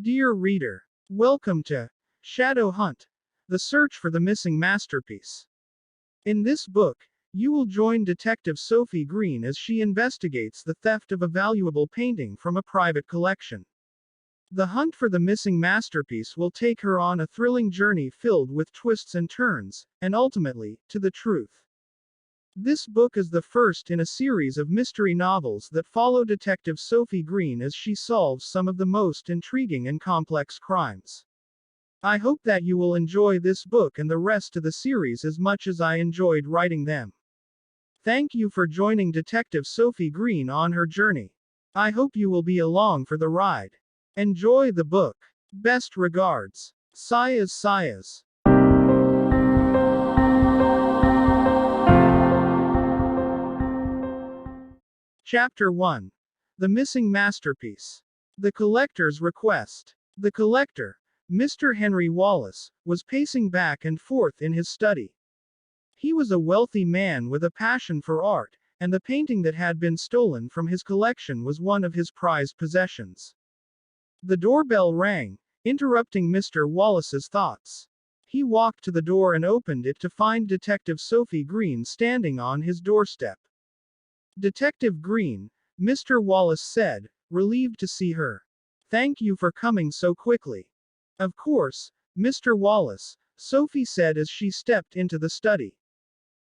Dear reader, welcome to Shadow Hunt, the search for the missing masterpiece. In this book, you will join Detective Sophie Green as she investigates the theft of a valuable painting from a private collection. The hunt for the missing masterpiece will take her on a thrilling journey filled with twists and turns, and ultimately, to the truth. This book is the first in a series of mystery novels that follow Detective Sophie Green as she solves some of the most intriguing and complex crimes. I hope that you will enjoy this book and the rest of the series as much as I enjoyed writing them. Thank you for joining Detective Sophie Green on her journey. I hope you will be along for the ride. Enjoy the book. Best regards. Sayas. Chapter 1. The Missing Masterpiece. The Collector's Request. The collector, Mr. Henry Wallace, was pacing back and forth in his study. He was a wealthy man with a passion for art, and the painting that had been stolen from his collection was one of his prized possessions. The doorbell rang, interrupting Mr. Wallace's thoughts. He walked to the door and opened it to find Detective Sophie Green standing on his doorstep. "Detective Green," Mr. Wallace said, relieved to see her. "Thank you for coming so quickly." "Of course, Mr. Wallace," Sophie said as she stepped into the study.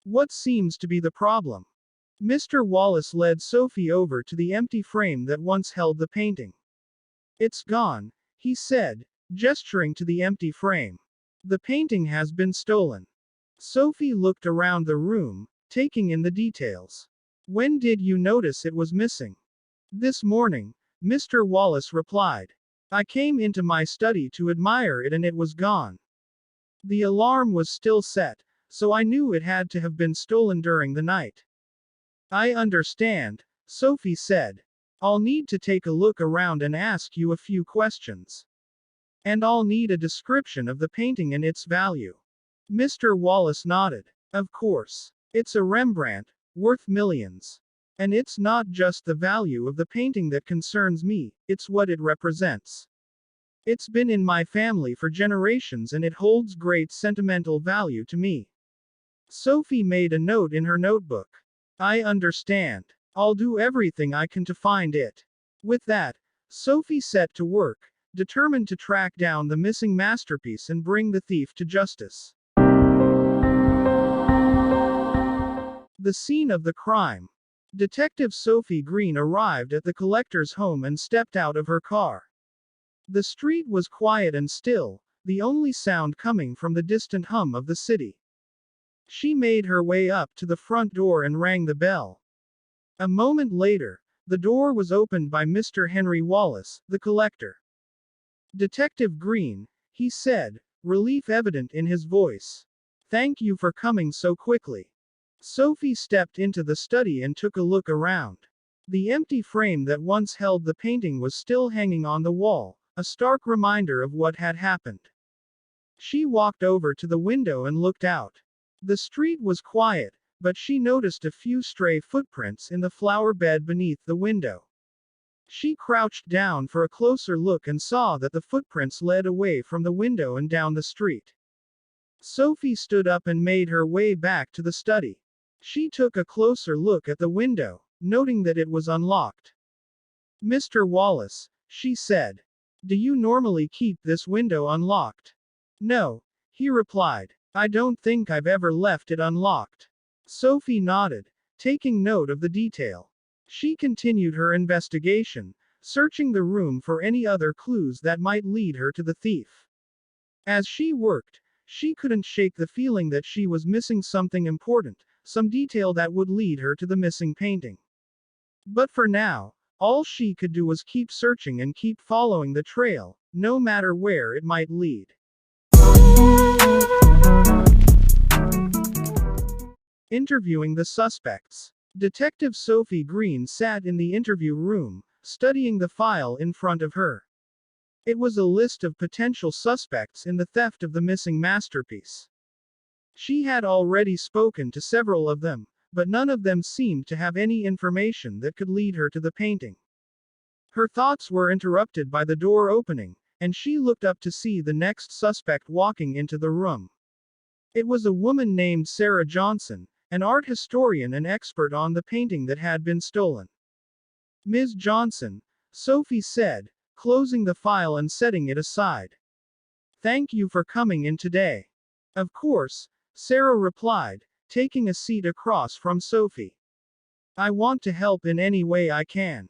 "What seems to be the problem?" Mr. Wallace led Sophie over to the empty frame that once held the painting. "It's gone," he said, gesturing to the empty frame. "The painting has been stolen." Sophie looked around the room, taking in the details. "When did you notice it was missing?" "This morning," Mr. Wallace replied. "I came into my study to admire it and it was gone. The alarm was still set, so I knew it had to have been stolen during the night." "I understand," Sophie said. "I'll need to take a look around and ask you a few questions. And I'll need a description of the painting and its value." Mr. Wallace nodded. "Of course. It's a Rembrandt, worth millions. And it's not just the value of the painting that concerns me, it's what it represents. It's been in my family for generations and it holds great sentimental value to me." Sophie made a note in her notebook. "I understand. I'll do everything I can to find it." With that, Sophie set to work, determined to track down the missing masterpiece and bring the thief to justice. The scene of the crime. Detective Sophie Green arrived at the collector's home and stepped out of her car. The street was quiet and still, the only sound coming from the distant hum of the city. She made her way up to the front door and rang the bell. A moment later, the door was opened by Mr. Henry Wallace, the collector. "Detective Green," he said, relief evident in his voice. "Thank you for coming so quickly." Sophie stepped into the study and took a look around. The empty frame that once held the painting was still hanging on the wall, a stark reminder of what had happened. She walked over to the window and looked out. The street was quiet, but she noticed a few stray footprints in the flower bed beneath the window. She crouched down for a closer look and saw that the footprints led away from the window and down the street. Sophie stood up and made her way back to the study. She took a closer look at the window, noting that it was unlocked. "Mr. Wallace," she said. "Do you normally keep this window unlocked?" "No," he replied. "I don't think I've ever left it unlocked." Sophie nodded, taking note of the detail. She continued her investigation, searching the room for any other clues that might lead her to the thief. As she worked, she couldn't shake the feeling that she was missing something important, some detail that would lead her to the missing painting. But for now, all she could do was keep searching and keep following the trail, no matter where it might lead. Interviewing the suspects. Detective Sophie Green sat in the interview room, studying the file in front of her. It was a list of potential suspects in the theft of the missing masterpiece. She had already spoken to several of them, but none of them seemed to have any information that could lead her to the painting. Her thoughts were interrupted by the door opening, and she looked up to see the next suspect walking into the room. It was a woman named Sarah Johnson, an art historian and expert on the painting that had been stolen. "Ms. Johnson," Sophie said, closing the file and setting it aside. "Thank you for coming in today." "Of course," Sarah replied, taking a seat across from Sophie. "I want to help in any way I can."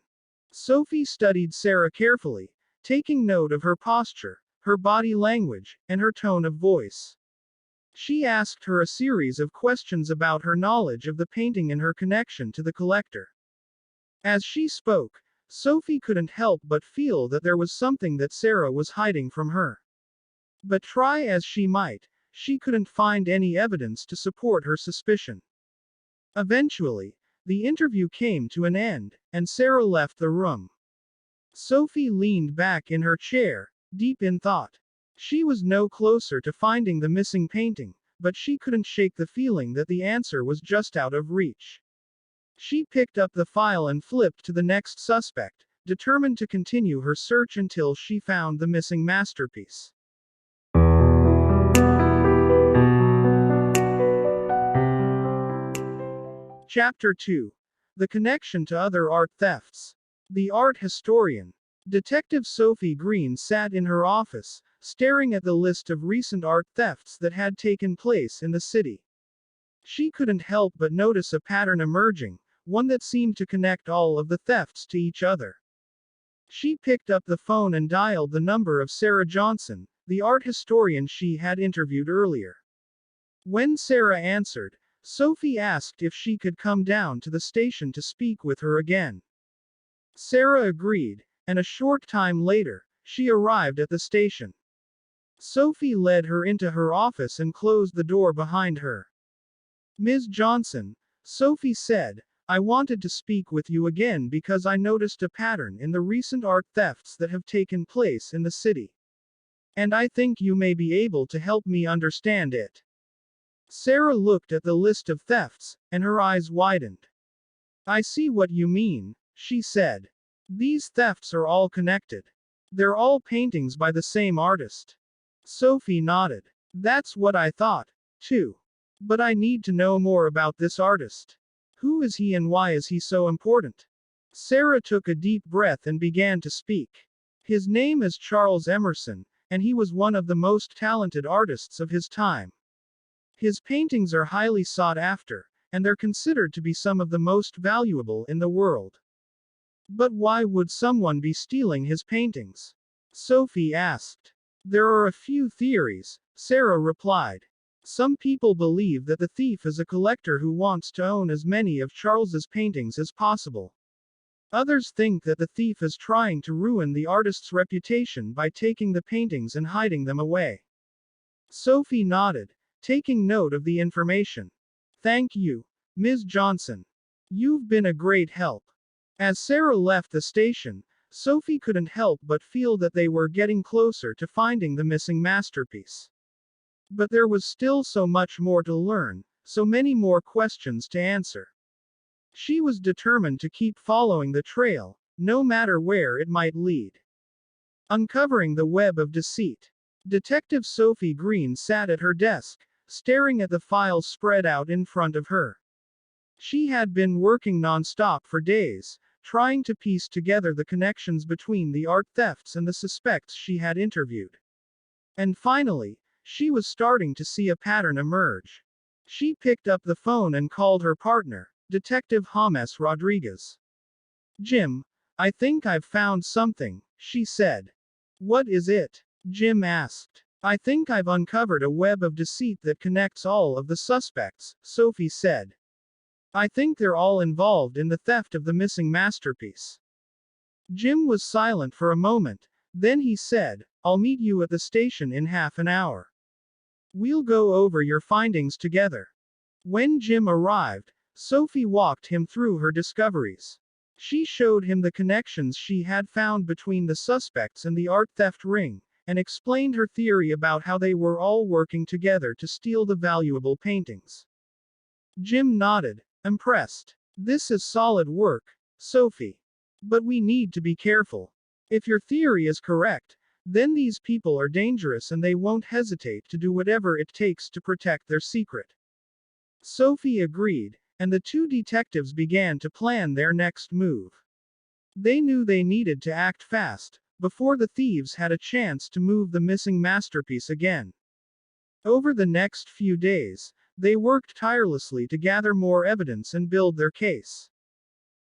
Sophie studied Sarah carefully, taking note of her posture, her body language, and her tone of voice. She asked her a series of questions about her knowledge of the painting and her connection to the collector. As she spoke, Sophie couldn't help but feel that there was something that Sarah was hiding from her. But try as she might, she couldn't find any evidence to support her suspicion. Eventually, the interview came to an end, and Sarah left the room. Sophie leaned back in her chair, deep in thought. She was no closer to finding the missing painting, but she couldn't shake the feeling that the answer was just out of reach. She picked up the file and flipped to the next suspect, determined to continue her search until she found the missing masterpiece. Chapter 2. The connection to other art thefts. The art historian. Detective Sophie Green sat in her office, staring at the list of recent art thefts that had taken place in the city. She couldn't help but notice a pattern emerging, one that seemed to connect all of the thefts to each other. She picked up the phone and dialed the number of Sarah Johnson, the art historian she had interviewed earlier. When Sarah answered, Sophie asked if she could come down to the station to speak with her again. Sarah agreed, and a short time later, she arrived at the station. Sophie led her into her office and closed the door behind her. "Ms. Johnson," Sophie said, "I wanted to speak with you again because I noticed a pattern in the recent art thefts that have taken place in the city. And I think you may be able to help me understand it." Sarah looked at the list of thefts, and her eyes widened. "I see what you mean," she said. "These thefts are all connected. They're all paintings by the same artist." Sophie nodded. "That's what I thought, too. But I need to know more about this artist. Who is he and why is he so important?" Sarah took a deep breath and began to speak. "His name is Charles Emerson, and he was one of the most talented artists of his time. His paintings are highly sought after, and they're considered to be some of the most valuable in the world." "But why would someone be stealing his paintings?" Sophie asked. "There are a few theories," Sarah replied. "Some people believe that the thief is a collector who wants to own as many of Charles's paintings as possible. Others think that the thief is trying to ruin the artist's reputation by taking the paintings and hiding them away." Sophie nodded, taking note of the information. "Thank you, Ms. Johnson. You've been a great help." As Sarah left the station, Sophie couldn't help but feel that they were getting closer to finding the missing masterpiece. But there was still so much more to learn, so many more questions to answer. She was determined to keep following the trail, no matter where it might lead. Uncovering the web of deceit. Detective Sophie Green sat at her desk, staring at the files spread out in front of her. She had been working non-stop for days, trying to piece together the connections between the art thefts and the suspects she had interviewed. And finally, she was starting to see a pattern emerge. She picked up the phone and called her partner, Detective James Rodriguez. "Jim, I think I've found something," she said. "What is it?" Jim asked. "I think I've uncovered a web of deceit that connects all of the suspects," Sophie said. "I think they're all involved in the theft of the missing masterpiece." Jim was silent for a moment, then he said, "I'll meet you at the station in half an hour. We'll go over your findings together." When Jim arrived, Sophie walked him through her discoveries. She showed him the connections she had found between the suspects and the art theft ring, and explained her theory about how they were all working together to steal the valuable paintings. Jim nodded, impressed. "This is solid work, Sophie. But we need to be careful. If your theory is correct, Then these people are dangerous and they won't hesitate to do whatever it takes to protect their secret. Sophie agreed, and the two detectives began to plan their next move. They knew they needed to act fast, before the thieves had a chance to move the missing masterpiece again. Over the next few days, they worked tirelessly to gather more evidence and build their case.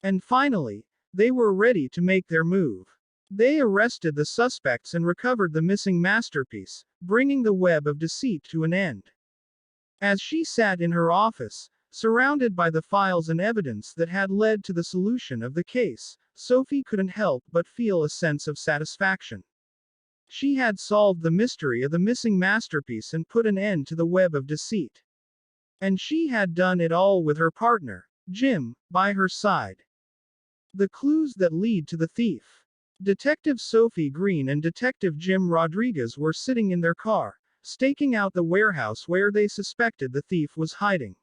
And finally, they were ready to make their move. They arrested the suspects and recovered the missing masterpiece, bringing the web of deceit to an end. As she sat in her office, surrounded by the files and evidence that had led to the solution of the case, Sophie couldn't help but feel a sense of satisfaction. She had solved the mystery of the missing masterpiece and put an end to the web of deceit. And she had done it all with her partner, Jim, by her side. The clues that lead to the thief. Detective Sophie Green and Detective Jim Rodriguez were sitting in their car, staking out the warehouse where they suspected the thief was hiding.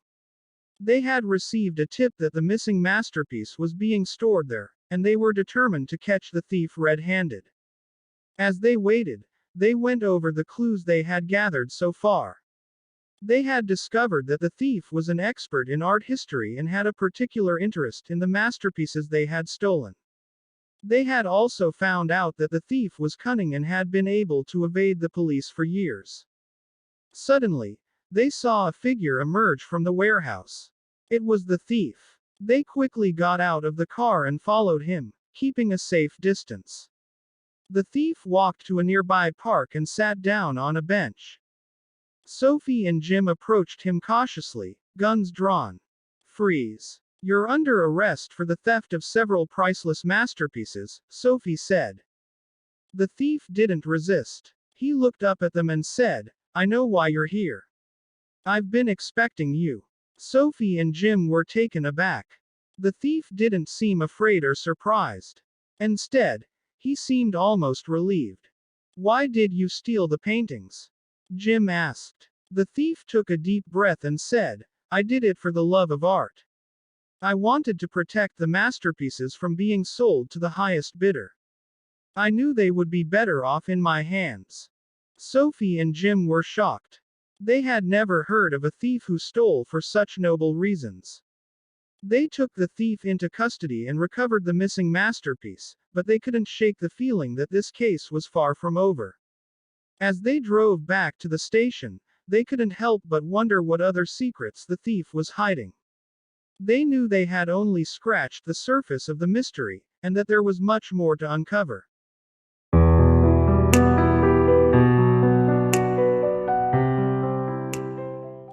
They had received a tip that the missing masterpiece was being stored there, and they were determined to catch the thief red-handed. As they waited, they went over the clues they had gathered so far. They had discovered that the thief was an expert in art history and had a particular interest in the masterpieces they had stolen. They had also found out that the thief was cunning and had been able to evade the police for years. Suddenly, they saw a figure emerge from the warehouse. It was the thief. They quickly got out of the car and followed him, keeping a safe distance. The thief walked to a nearby park and sat down on a bench. Sophie and Jim approached him cautiously, guns drawn. "Freeze. You're under arrest for the theft of several priceless masterpieces," Sophie said. The thief didn't resist. He looked up at them and said, "I know why you're here. I've been expecting you." Sophie and Jim were taken aback. The thief didn't seem afraid or surprised. Instead, he seemed almost relieved. "Why did you steal the paintings?" Jim asked. The thief took a deep breath and said, "I did it for the love of art. I wanted to protect the masterpieces from being sold to the highest bidder. I knew they would be better off in my hands." Sophie and Jim were shocked. They had never heard of a thief who stole for such noble reasons. They took the thief into custody and recovered the missing masterpiece, but they couldn't shake the feeling that this case was far from over. As they drove back to the station, they couldn't help but wonder what other secrets the thief was hiding. They knew they had only scratched the surface of the mystery, and that there was much more to uncover.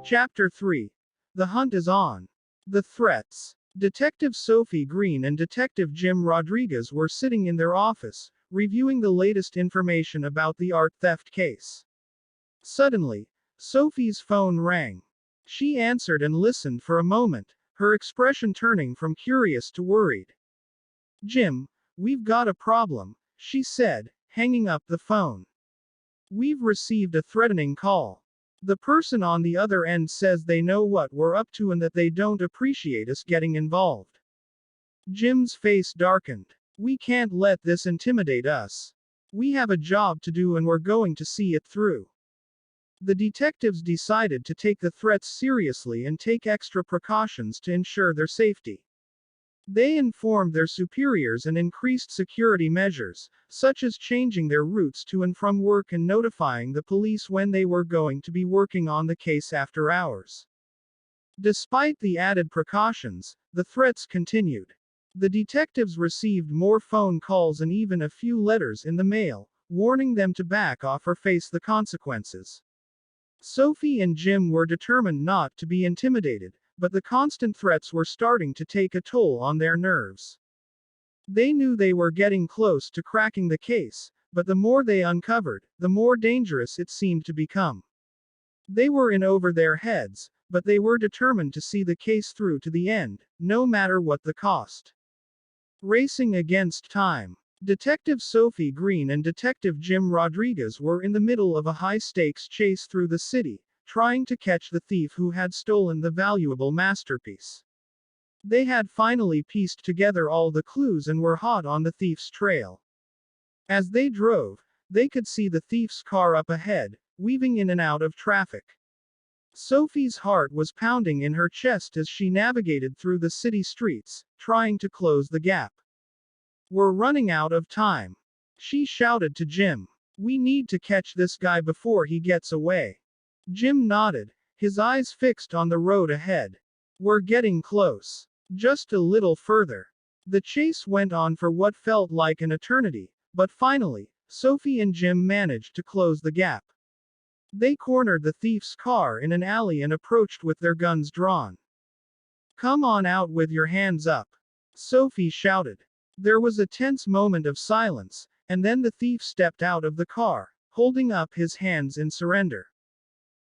Chapter 3. The hunt is on. The threats. Detective Sophie Green and Detective Jim Rodriguez were sitting in their office, reviewing the latest information about the art theft case. Suddenly, Sophie's phone rang. She answered and listened for a moment, her expression turning from curious to worried. "Jim, we've got a problem," she said, hanging up the phone. "We've received a threatening call. The person on the other end says they know what we're up to and that they don't appreciate us getting involved." Jim's face darkened. "We can't let this intimidate us. We have a job to do and we're going to see it through." The detectives decided to take the threats seriously and take extra precautions to ensure their safety. They informed their superiors and increased security measures, such as changing their routes to and from work and notifying the police when they were going to be working on the case after hours. Despite the added precautions, the threats continued. The detectives received more phone calls and even a few letters in the mail, warning them to back off or face the consequences. Sophie and Jim were determined not to be intimidated, but the constant threats were starting to take a toll on their nerves. They knew they were getting close to cracking the case, but the more they uncovered, the more dangerous it seemed to become. They were in over their heads, but they were determined to see the case through to the end, no matter what the cost. Racing against time. Detective Sophie Green and Detective Jim Rodriguez were in the middle of a high-stakes chase through the city, trying to catch the thief who had stolen the valuable masterpiece. They had finally pieced together all the clues and were hot on the thief's trail. As they drove, They could see the thief's car up ahead, weaving in and out of traffic. Sophie's heart was pounding in her chest as she navigated through the city streets, trying to close the gap. We're running out of time, she shouted to Jim. We need to catch this guy before he gets away. Jim nodded, his eyes fixed on the road ahead. We're getting close. Just a little further. The chase went on for what felt like an eternity, but finally, Sophie and Jim managed to close the gap. They cornered the thief's car in an alley and approached with their guns drawn. Come on out with your hands up, Sophie shouted. There was a tense moment of silence, and then the thief stepped out of the car, holding up his hands in surrender.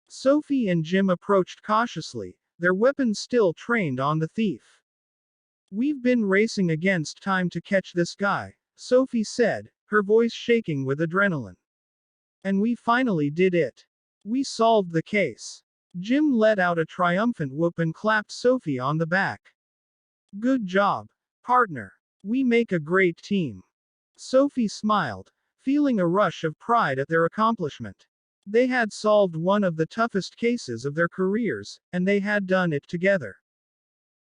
Sophie and Jim approached cautiously, their weapons still trained on the thief. We've been racing against time to catch this guy, Sophie said, her voice shaking with adrenaline. And we finally did it. We solved the case. Jim let out a triumphant whoop and clapped Sophie on the back. Good job, partner. We make a great team. Sophie smiled, feeling a rush of pride at their accomplishment. They had solved one of the toughest cases of their careers, and they had done it together.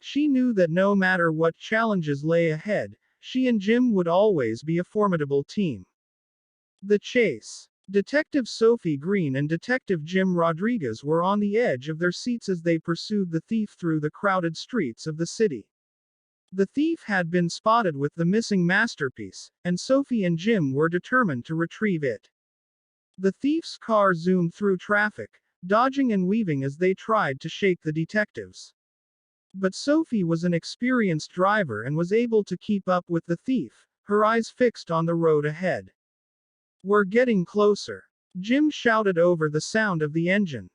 She knew that no matter what challenges lay ahead, she and Jim would always be a formidable team. The chase. Detective Sophie Green and Detective Jim Rodriguez were on the edge of their seats as they pursued the thief through the crowded streets of the city. The thief had been spotted with the missing masterpiece, and Sophie and Jim were determined to retrieve it. The thief's car zoomed through traffic, dodging and weaving as they tried to shake the detectives. But Sophie was an experienced driver and was able to keep up with the thief, her eyes fixed on the road ahead. We're getting closer, Jim shouted over the sound of the engine.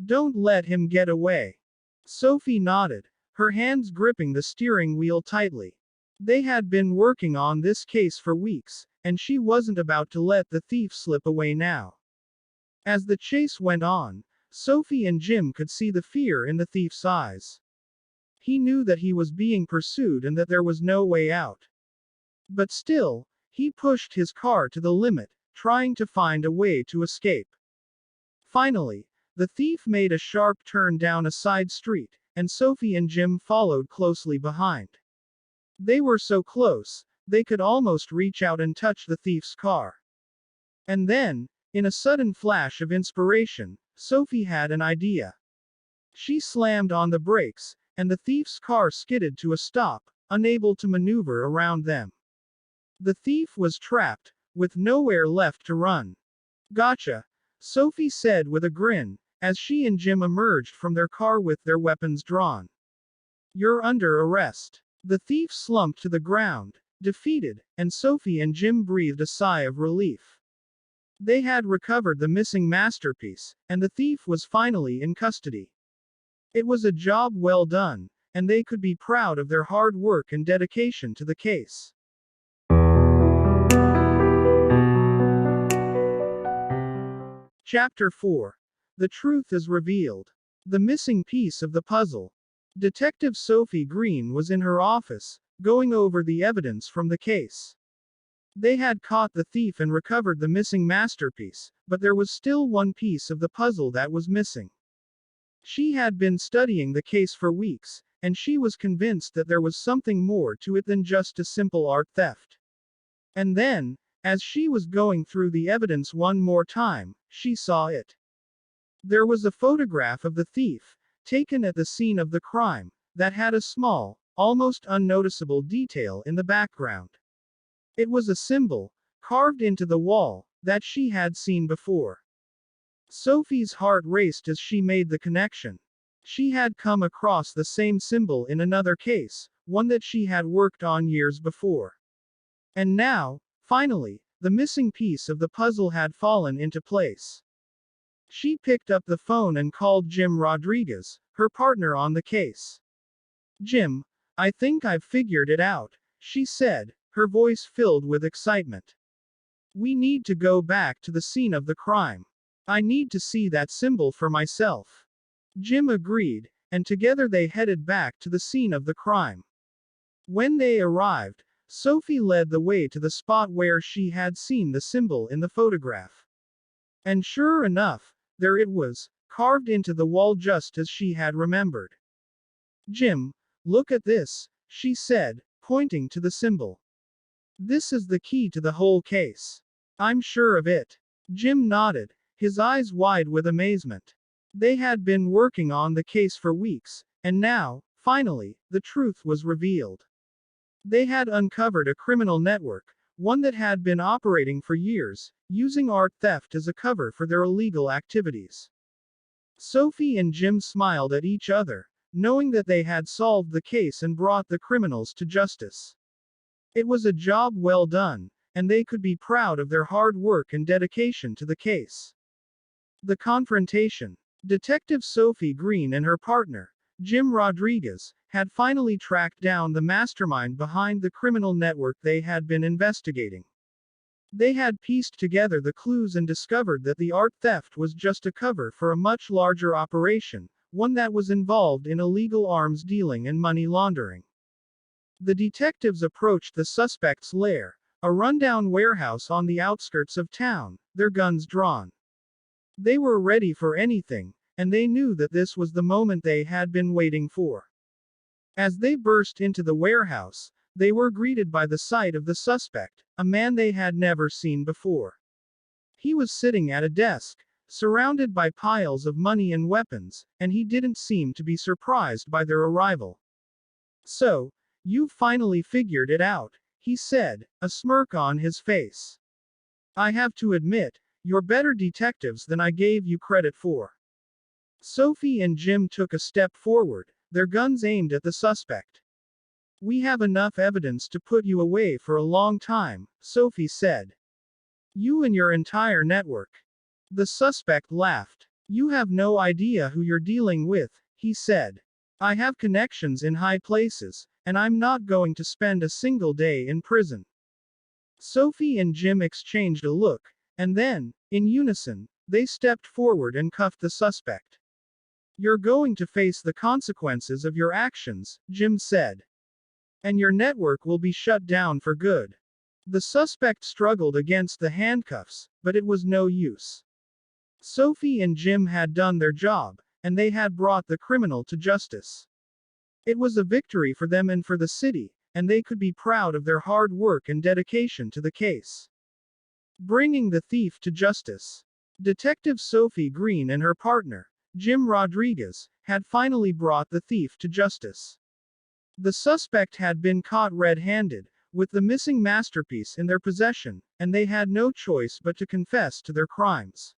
Don't let him get away. Sophie nodded, her hands gripping the steering wheel tightly. They had been working on this case for weeks, and she wasn't about to let the thief slip away now. As the chase went on, Sophie and Jim could see the fear in the thief's eyes. He knew that he was being pursued and that there was no way out. But still, he pushed his car to the limit, trying to find a way to escape. Finally, the thief made a sharp turn down a side street, and Sophie and Jim followed closely behind. They were so close, they could almost reach out and touch the thief's car. And then, in a sudden flash of inspiration, Sophie had an idea. She slammed on the brakes, and the thief's car skidded to a stop, unable to maneuver around them. The thief was trapped, with nowhere left to run. Gotcha, Sophie said with a grin, as she and Jim emerged from their car with their weapons drawn. You're under arrest. The thief slumped to the ground, defeated, and Sophie and Jim breathed a sigh of relief. They had recovered the missing masterpiece, and the thief was finally in custody. It was a job well done, and they could be proud of their hard work and dedication to the case. Chapter 4. The truth is revealed. The missing piece of the puzzle. Detective Sophie Green was in her office, going over the evidence from the case. They had caught the thief and recovered the missing masterpiece, but there was still one piece of the puzzle that was missing. She had been studying the case for weeks, and she was convinced that there was something more to it than just a simple art theft. And then, as she was going through the evidence one more time, she saw it. There was a photograph of the thief, taken at the scene of the crime, that had a small, almost unnoticeable detail in the background. It was a symbol, carved into the wall, that she had seen before. Sophie's heart raced as she made the connection. She had come across the same symbol in another case, one that she had worked on years before. And now, finally, the missing piece of the puzzle had fallen into place. She picked up the phone and called Jim Rodriguez, her partner on the case. Jim, I think I've figured it out, she said, her voice filled with excitement. We need to go back to the scene of the crime. I need to see that symbol for myself. Jim agreed, and together they headed back to the scene of the crime. When they arrived, Sophie led the way to the spot where she had seen the symbol in the photograph. And sure enough, there it was, carved into the wall just as she had remembered. Jim, look at this, she said, pointing to the symbol. This is the key to the whole case. I'm sure of it. Jim nodded, his eyes wide with amazement. They had been working on the case for weeks, and now, finally, the truth was revealed. They had uncovered a criminal network, one that had been operating for years, using art theft as a cover for their illegal activities. Sophie and Jim smiled at each other, knowing that they had solved the case and brought the criminals to justice. It was a job well done, and they could be proud of their hard work and dedication to the case. The confrontation. Detective Sophie Green and her partner, Jim Rodriguez, had finally tracked down the mastermind behind the criminal network they had been investigating. They had pieced together the clues and discovered that the art theft was just a cover for a much larger operation, one that was involved in illegal arms dealing and money laundering. The detectives approached the suspect's lair, a rundown warehouse on the outskirts of town, their guns drawn. They were ready for anything, and they knew that this was the moment they had been waiting for. As they burst into the warehouse, they were greeted by the sight of the suspect, a man they had never seen before. He was sitting at a desk, surrounded by piles of money and weapons, and he didn't seem to be surprised by their arrival. So, you've finally figured it out, he said, a smirk on his face. I have to admit, you're better detectives than I gave you credit for. Sophie and Jim took a step forward, their guns aimed at the suspect. We have enough evidence to put you away for a long time, Sophie said. You and your entire network. The suspect laughed. You have no idea who you're dealing with, he said. I have connections in high places, and I'm not going to spend a single day in prison. Sophie and Jim exchanged a look, and then, in unison, they stepped forward and cuffed the suspect. You're going to face the consequences of your actions, Jim said. And your network will be shut down for good. The suspect struggled against the handcuffs, but it was no use. Sophie and Jim had done their job, and they had brought the criminal to justice. It was a victory for them and for the city, and they could be proud of their hard work and dedication to the case. Bringing the thief to justice. Detective Sophie Green and her partner, Jim Rodriguez, had finally brought the thief to justice. The suspect had been caught red-handed, with the missing masterpiece in their possession, and they had no choice but to confess to their crimes.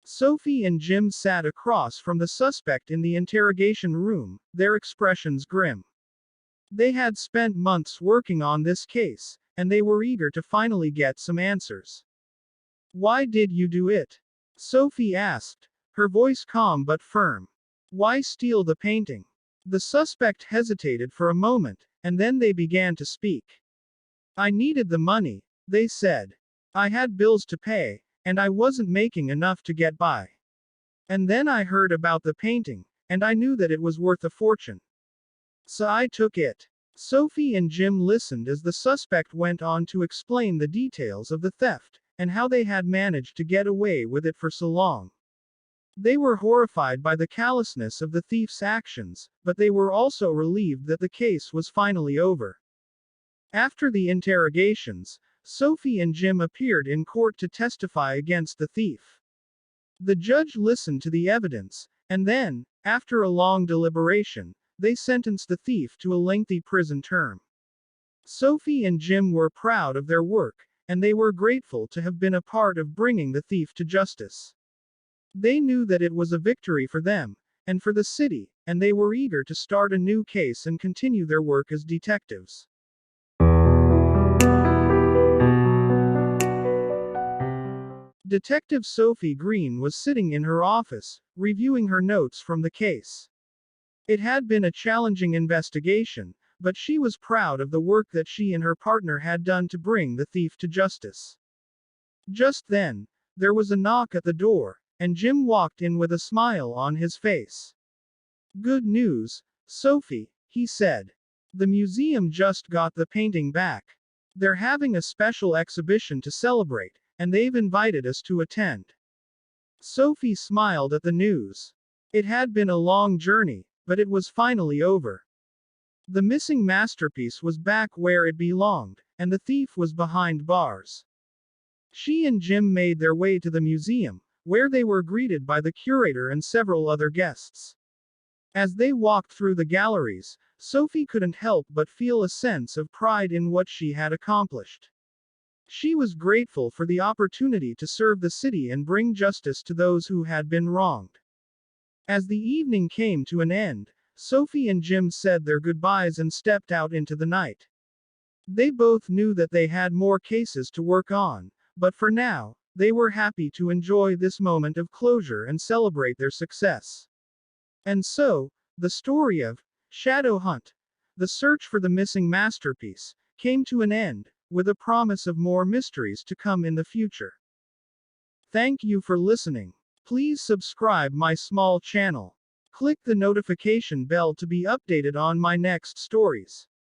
Sophie and Jim sat across from the suspect in the interrogation room, their expressions grim. They had spent months working on this case, and they were eager to finally get some answers. Why did you do it? Sophie asked, her voice calm but firm. Why steal the painting? The suspect hesitated for a moment, and then they began to speak. I needed the money, they said. I had bills to pay, and I wasn't making enough to get by. And then I heard about the painting, and I knew that it was worth a fortune. So I took it. Sophie and Jim listened as the suspect went on to explain the details of the theft, and how they had managed to get away with it for so long. They were horrified by the callousness of the thief's actions, but they were also relieved that the case was finally over. After the interrogations, Sophie and Jim appeared in court to testify against the thief. The judge listened to the evidence, and then, after a long deliberation, they sentenced the thief to a lengthy prison term. Sophie and Jim were proud of their work, and they were grateful to have been a part of bringing the thief to justice. They knew that it was a victory for them, and for the city, and they were eager to start a new case and continue their work as detectives. Detective Sophie Green was sitting in her office, reviewing her notes from the case. It had been a challenging investigation, but she was proud of the work that she and her partner had done to bring the thief to justice. Just then, there was a knock at the door, and Jim walked in with a smile on his face. Good news, Sophie, he said. The museum just got the painting back. They're having a special exhibition to celebrate, and they've invited us to attend. Sophie smiled at the news. It had been a long journey, but it was finally over. The missing masterpiece was back where it belonged, and the thief was behind bars. She and Jim made their way to the museum, where they were greeted by the curator and several other guests. As they walked through the galleries, Sophie couldn't help but feel a sense of pride in what she had accomplished. She was grateful for the opportunity to serve the city and bring justice to those who had been wronged. As the evening came to an end, Sophie and Jim said their goodbyes and stepped out into the night. They both knew that they had more cases to work on, but for now, they were happy to enjoy this moment of closure and celebrate their success. And so, the story of Shadow Hunt, the search for the missing masterpiece, came to an end, with a promise of more mysteries to come in the future. Thank you for listening. Please subscribe my small channel. Click the notification bell to be updated on my next stories.